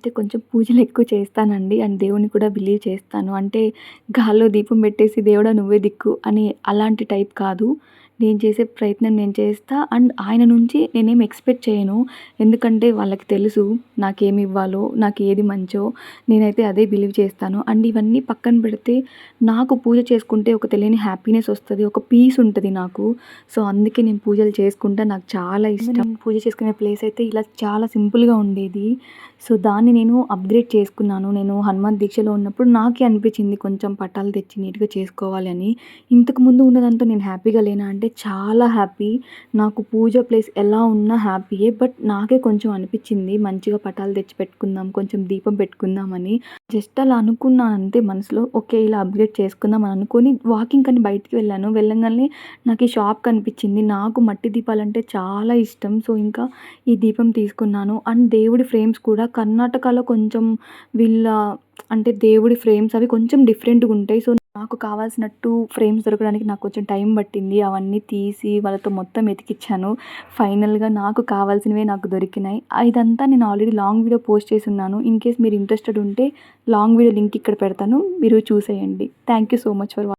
అయితే కొంచెం పూజలు ఎక్కువ చేస్తానండి. అండ్ దేవుడిని కూడా బిలీవ్ చేస్తాను. అంటే గాల్లో దీపం పెట్టేసి దేవుడా నువ్వే దిక్కు అని అలాంటి టైప్ కాదు. నేను చేసే ప్రయత్నం నేను చేస్తా. అండ్ ఆయన నుంచి నేనేమి ఎక్స్‌పెక్ట్ చేయను. ఎందుకంటే వాళ్ళకి తెలుసు నాకేమివ్వాలో, నాకు ఏది మంచో నేనైతే అదే బిలీవ్ చేస్తాను. అండ్ ఇవన్నీ పక్కన పెడితే నాకు పూజ చేసుకుంటే ఒక తెలియని హ్యాపీనెస్ ఒస్తది. ఒక పీస్ ఉంటది నాకు. సో, అందుకే నేను పూజలు చేసుకుంటా. నాకు చాలా ఇష్టం. నేను పూజ చేసుకునే ప్లేస్ అయితే ఇలా చాలా సింపుల్‌గా ఉండేది. సో, దాన్ని నేను అప్‌గ్రేడ్ చేసుకున్నాను. నేను హనుమాన్ దీక్షలో ఉన్నప్పుడు నాకే అనిపించింది కొంచెం పటాలు తెచ్చి నీట్‌గా చేసుకోవాలి అని. ఇంతకుముందు ఉన్నదాంతో నేను హ్యాపీగా లేనా అంటే చాలా హ్యాపీ. నాకు పూజ ప్లేస్ ఎలా ఉన్నా హ్యాపీయే. బట్ నాకే కొంచెం అనిపించింది మంచిగా పటాలు తెచ్చి పెట్టుకుందాం, కొంచెం దీపం పెట్టుకుందామని. జస్ట్ అలా అనుకున్నాను అంతే మనసులో. ఓకే. ఇలా అప్‌గ్రేడ్ చేసుకుందాం అని అనుకోని వాకింగ్‌కని బయటికి వెళ్ళాను. వెళ్ళంగాల్నే నాకు ఈ షాప్ కనిపించింది. నాకు మట్టి దీపాలంటే చాలా ఇష్టం. సో, ఇంకా ఈ దీపం తీసుకున్నాను. అండ్ దేవుడి ఫ్రేమ్స్ కూడా కర్ణాటకలో కొంచెం వీళ్ళ అంటే దేవుడి ఫ్రేమ్స్ అవి కొంచెం డిఫరెంట్‌గుంటాయి. సో, నాకు కావాల్సినట్టు ఫ్రేమ్స్ దొరకడానికి నాకు కొంచెం టైం పట్టింది. అవన్నీ తీసి వాళ్ళతో మొత్తం ఎతికిచ్చాను. ఫైనల్‌గా నాకు కావాల్సినవే నాకు దొరికినాయి. ఇదంతా నేను ఆల్రెడీ లాంగ్ వీడియో పోస్ట్ చేసున్నాను. ఇన్‌కేస్ మీరు ఇంట్రెస్టెడ్ ఉంటే లాంగ్ వీడియో లింక్ ఇక్కడ పెడతాను. మీరు చూసేయండి. Thank you so much for